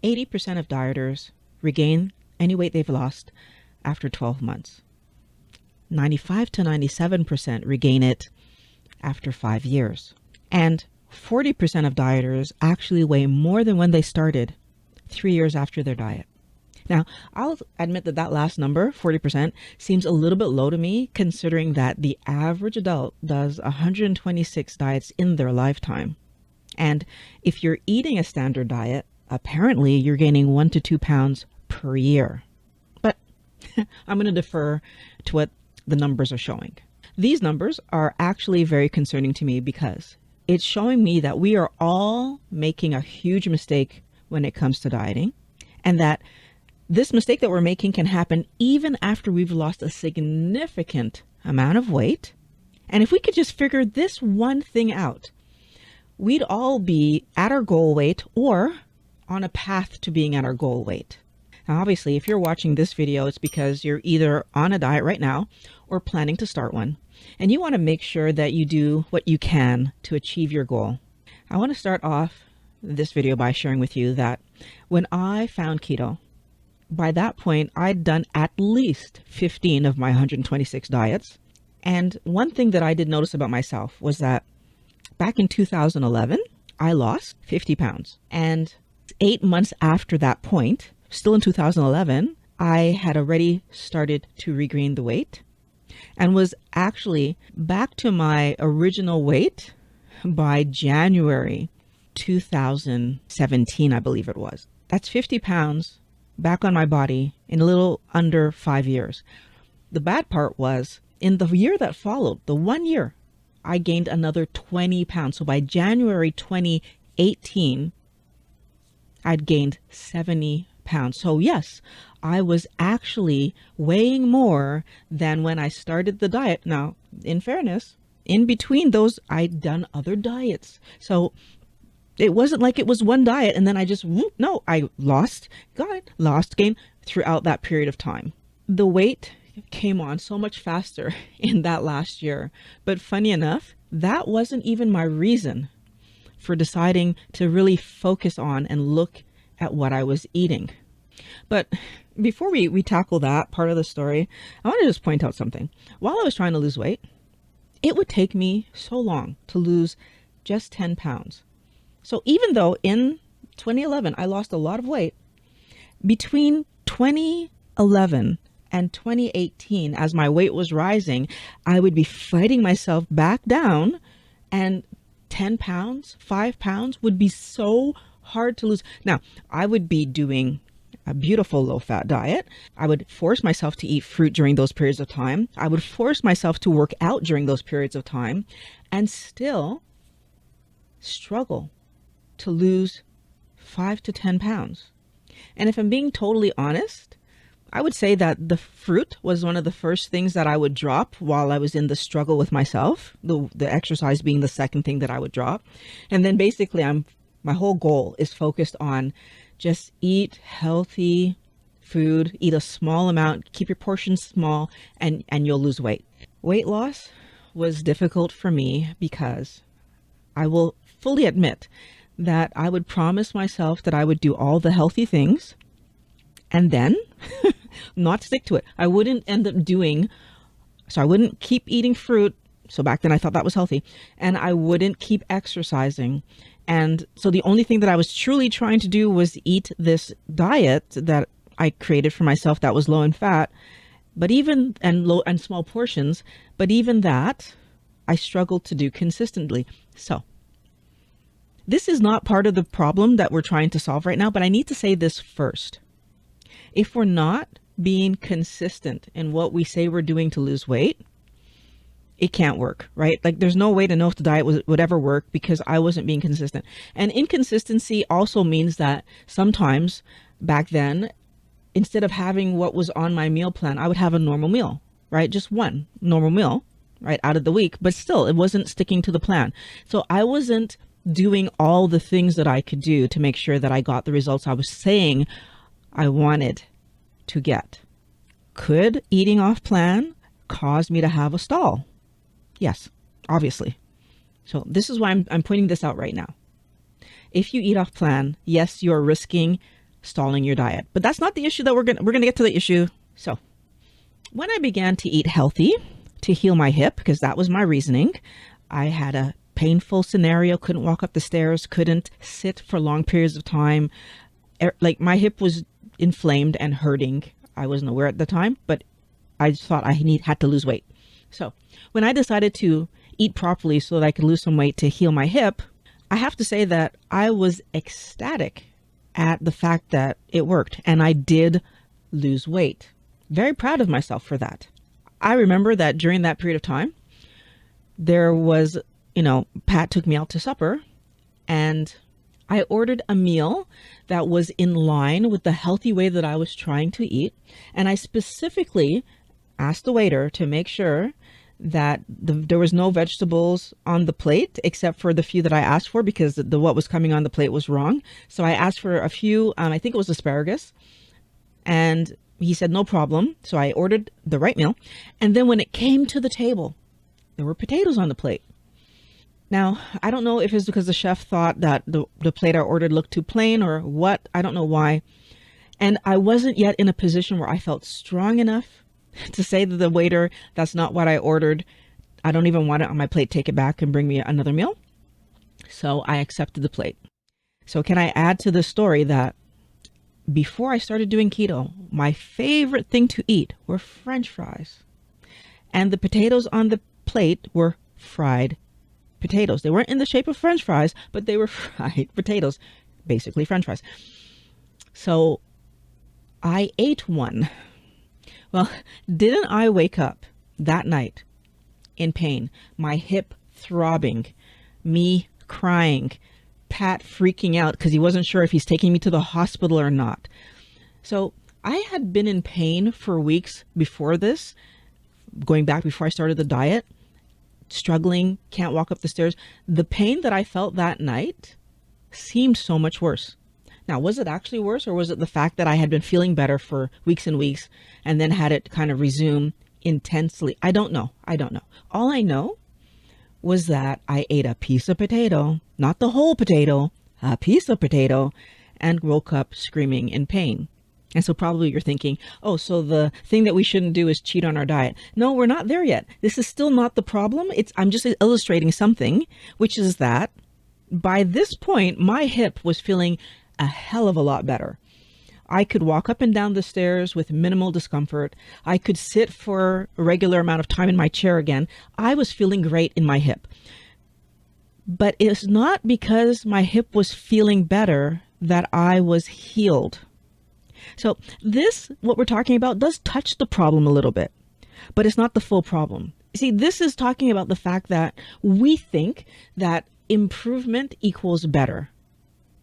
80% of dieters regain any weight they've lost after 12 months. 95 to 97% regain it after 5 years. And 40% of dieters actually weigh more than when they started 3 years after their diet. Now, I'll admit that last number, 40%, seems a little bit low to me, considering that the average adult does 126 diets in their lifetime. And if you're eating a standard diet, apparently you're gaining 1 to 2 pounds per year. But I'm going to defer to what the numbers are showing. These numbers are actually very concerning to me because it's showing me that we are all making a huge mistake when it comes to dieting, and that this mistake that we're making can happen even after we've lost a significant amount of weight. And if we could just figure this one thing out, we'd all be at our goal weight or on a path to being at our goal weight. Now, obviously, if you're watching this video, it's because you're either on a diet right now or planning to start one, and you want to make sure that you do what you can to achieve your goal. I want to start off this video by sharing with you that when I found keto, by that point, I'd done at least 15 of my 126 diets. And one thing that I did notice about myself was that back in 2011, I lost 50 pounds. And 8 months after that point, still in 2011, I had already started to regain the weight and was actually back to my original weight by January 2017, I believe it was. That's 50 pounds back on my body in a little under 5 years. The bad part was in the year that followed, the 1 year, I gained another 20 pounds. So by January 2018, I'd gained 70 pounds. So yes, I was actually weighing more than when I started the diet. Now, in fairness, in between those, I'd done other diets. So it wasn't like it was one diet and then I just, no, I lost, gain throughout that period of time. The weight came on so much faster in that last year. But funny enough, that wasn't even my reason for deciding to really focus on and look at what I was eating. But before we tackle that part of the story, I want to just point out something. While I was trying to lose weight, it would take me so long to lose just 10 pounds. So even though in 2011, I lost a lot of weight, between 2011 and 2018, as my weight was rising, I would be fighting myself back down, and 10 pounds, 5 pounds would be so hard to lose. Now, I would be doing a beautiful low-fat diet. I would force myself to eat fruit during those periods of time. I would force myself to work out during those periods of time and still struggle to lose 5 to 10 pounds. And if I'm being totally honest, I would say that the fruit was one of the first things that I would drop while I was in the struggle with myself, the exercise being the second thing that I would drop. And then basically my whole goal is focused on just eat healthy food, eat a small amount, keep your portions small, and you'll lose weight. Weight loss was difficult for me because I will fully admit that I would promise myself that I would do all the healthy things and then not stick to it. I wouldn't end up so I wouldn't keep eating fruit. So back then I thought that was healthy, and I wouldn't keep exercising. And so the only thing that I was truly trying to do was eat this diet that I created for myself that was low in fat, but even low and small portions, but even that I struggled to do consistently. So this is not part of the problem that we're trying to solve right now, but I need to say this first. If we're not being consistent in what we say we're doing to lose weight, it can't work, right? Like there's no way to know if the diet would ever work because I wasn't being consistent. And inconsistency also means that sometimes back then, instead of having what was on my meal plan, I would have a normal meal, right? Just one normal meal, right, out of the week, but still it wasn't sticking to the plan. So I wasn't doing all the things that I could do to make sure that I got the results I was saying I wanted to get. Could eating off plan cause me to have a stall? Yes, obviously. So this is why I'm pointing this out right now. If you eat off plan, yes, you're risking stalling your diet. But that's not the issue that we're going to get to the issue. So when I began to eat healthy to heal my hip, because that was my reasoning, I had a painful scenario, couldn't walk up the stairs, couldn't sit for long periods of time. Like my hip was inflamed and hurting. I wasn't aware at the time, but I just thought I had to lose weight. So when I decided to eat properly so that I could lose some weight to heal my hip, I have to say that I was ecstatic at the fact that it worked and I did lose weight. Very proud of myself for that. I remember that during that period of time, there was, Pat took me out to supper and I ordered a meal that was in line with the healthy way that I was trying to eat. And I specifically asked the waiter to make sure that there was no vegetables on the plate except for the few that I asked for, because what was coming on the plate was wrong. So I asked for a few, I think it was asparagus, and he said no problem. So I ordered the right meal. And then when it came to the table, there were potatoes on the plate. Now, I don't know if it's because the chef thought that the plate I ordered looked too plain or what. I don't know why. And I wasn't yet in a position where I felt strong enough to say to the waiter, that's not what I ordered. I don't even want it on my plate. Take it back and bring me another meal. So I accepted the plate. So can I add to the story that before I started doing keto, my favorite thing to eat were French fries. And the potatoes on the plate were fried potatoes. They weren't in the shape of French fries, but they were fried potatoes, basically French fries. So I ate one. Well, didn't I wake up that night in pain, my hip throbbing, me crying, Pat freaking out because he wasn't sure if he's taking me to the hospital or not. So I had been in pain for weeks before this, going back before I started the diet, struggling, can't walk up the stairs. The pain that I felt that night seemed so much worse. Now, was it actually worse, or was it the fact that I had been feeling better for weeks and weeks and then had it kind of resume intensely? I don't know. All I know was that I ate a piece of potato, not the whole potato, a piece of potato, and woke up screaming in pain. And so probably you're thinking, oh, so the thing that we shouldn't do is cheat on our diet. No, we're not there yet. This is still not the problem. I'm just illustrating something, which is that by this point, my hip was feeling a hell of a lot better. I could walk up and down the stairs with minimal discomfort. I could sit for a regular amount of time in my chair again. I was feeling great in my hip. But it's not because my hip was feeling better that I was healed. So what we're talking about, does touch the problem a little bit, but it's not the full problem. See, this is talking about the fact that we think that improvement equals better.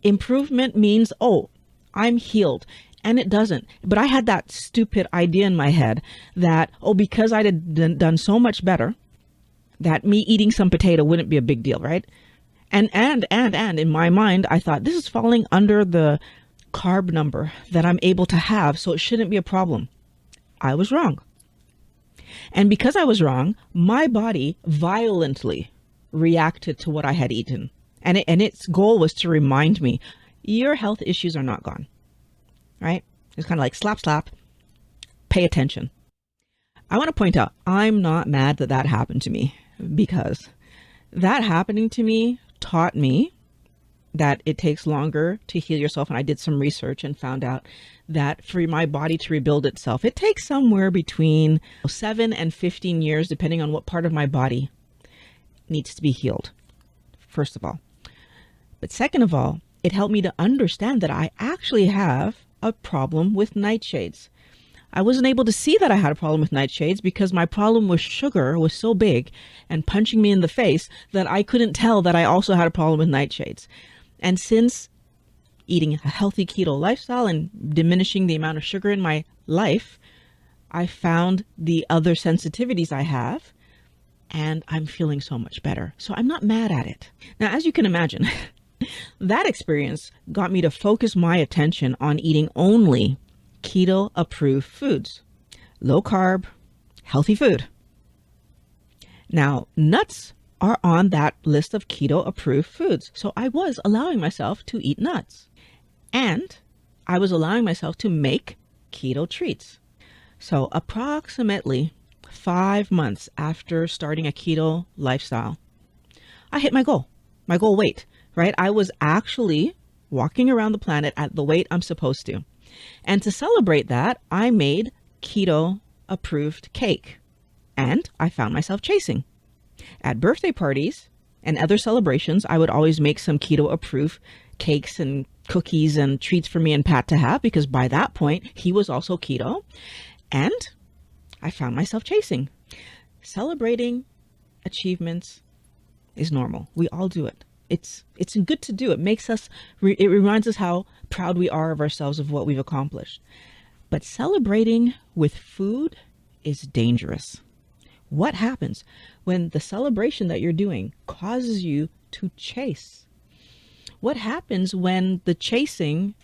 Improvement means, oh, I'm healed. And it doesn't. But I had that stupid idea in my head that, oh, because I had done so much better, that me eating some potato wouldn't be a big deal, right? And in my mind, I thought this is falling under the carb number that I'm able to have, so it shouldn't be a problem. I was wrong. And because I was wrong, my body violently reacted to what I had eaten. And its goal was to remind me, your health issues are not gone, right? It's kind of like slap, slap, pay attention. I want to point out, I'm not mad that that happened to me, because that happening to me taught me that it takes longer to heal yourself. And I did some research and found out that for my body to rebuild itself, it takes somewhere between 7 and 15 years, depending on what part of my body needs to be healed, first of all. But second of all, it helped me to understand that I actually have a problem with nightshades. I wasn't able to see that I had a problem with nightshades because my problem with sugar was so big and punching me in the face that I couldn't tell that I also had a problem with nightshades. And since eating a healthy keto lifestyle and diminishing the amount of sugar in my life, I found the other sensitivities I have, and I'm feeling so much better. So I'm not mad at it. Now, as you can imagine, that experience got me to focus my attention on eating only keto-approved foods, low carb, healthy food. Now, nuts are on that list of keto-approved foods, so I was allowing myself to eat nuts. And I was allowing myself to make keto treats. So approximately 5 months after starting a keto lifestyle, I hit my goal weight, right? I was actually walking around the planet at the weight I'm supposed to. And to celebrate that, I made keto approved cake, and I found myself chasing. At birthday parties and other celebrations, I would always make some keto approved cakes and cookies and treats for me and Pat to have, because by that point, he was also keto. And I found myself chasing. Celebrating achievements is normal. We all do it. It's good to do. It makes us, it reminds us how proud we are of ourselves, of what we've accomplished. But celebrating with food is dangerous. What happens when the celebration that you're doing causes you to chase? What happens when the chasing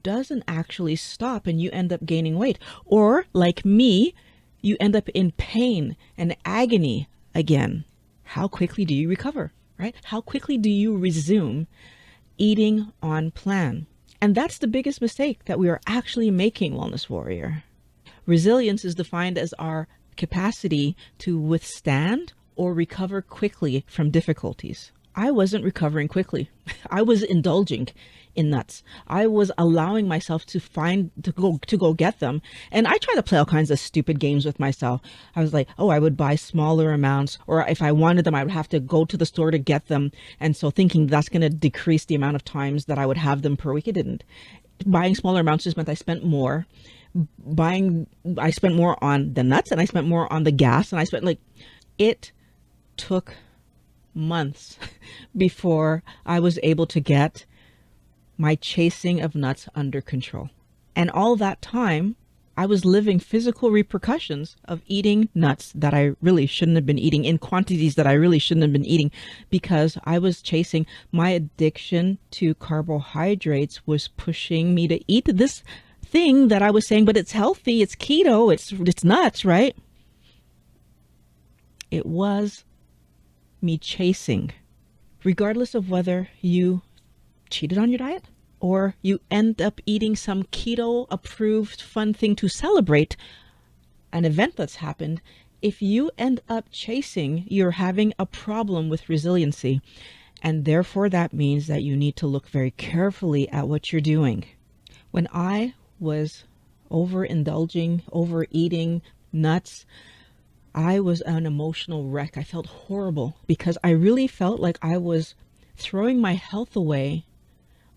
doesn't actually stop and you end up gaining weight? Or like me, you end up in pain and agony again. How quickly do you recover, right? How quickly do you resume eating on plan? And that's the biggest mistake that we are actually making, Wellness Warrior. Resilience is defined as our capacity to withstand or recover quickly from difficulties. I wasn't recovering quickly. I was indulging in nuts. I was allowing myself to go get them. And I try to play all kinds of stupid games with myself. I was like, oh, I would buy smaller amounts, or if I wanted them, I would have to go to the store to get them. And so thinking that's going to decrease the amount of times that I would have them per week. It didn't. Buying smaller amounts just meant I spent more. I spent more on the nuts, and I spent more on the gas, and it took months before I was able to get my chasing of nuts under control. And all that time, I was living physical repercussions of eating nuts that I really shouldn't have been eating, in quantities that I really shouldn't have been eating, because I was chasing. My addiction to carbohydrates was pushing me to eat this thing that I was saying, but it's healthy, it's keto, it's nuts, right? It was me chasing. Regardless of whether you cheated on your diet or you end up eating some keto approved fun thing to celebrate an event that's happened, if you end up chasing, you're having a problem with resiliency. And therefore that means that you need to look very carefully at what you're doing. When I was overindulging, overeating nuts, I was an emotional wreck. I felt horrible because I really felt like I was throwing my health away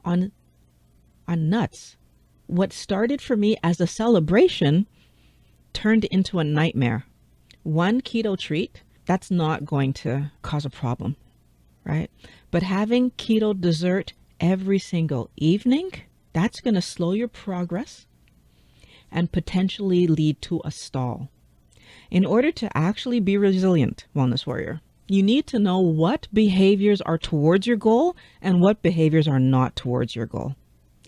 on nuts. What started for me as a celebration turned into a nightmare. One keto treat, that's not going to cause a problem, right? But having keto dessert every single evening, that's going to slow your progress and potentially lead to a stall. In order to actually be resilient, Wellness Warrior, you need to know what behaviors are towards your goal and what behaviors are not towards your goal.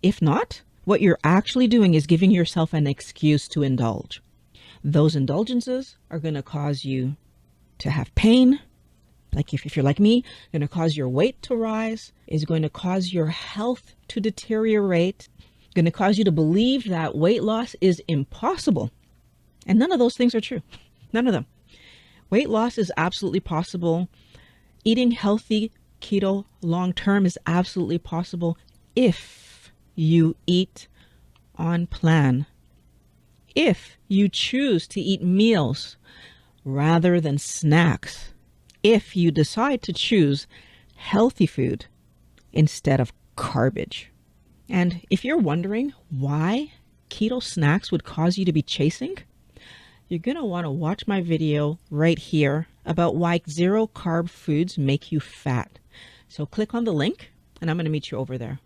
If not, what you're actually doing is giving yourself an excuse to indulge. Those indulgences are going to cause you to have pain. Like if you're like me, going to cause your weight to rise, is going to cause your health to deteriorate, going to cause you to believe that weight loss is impossible. And none of those things are true. None of them. Weight loss is absolutely possible. Eating healthy keto long term is absolutely possible if you eat on plan. If you choose to eat meals rather than snacks. If you decide to choose healthy food instead of garbage. And if you're wondering why keto snacks would cause you to be chasing, you're going to want to watch my video right here about why zero carb foods make you fat. So click on the link and I'm going to meet you over there.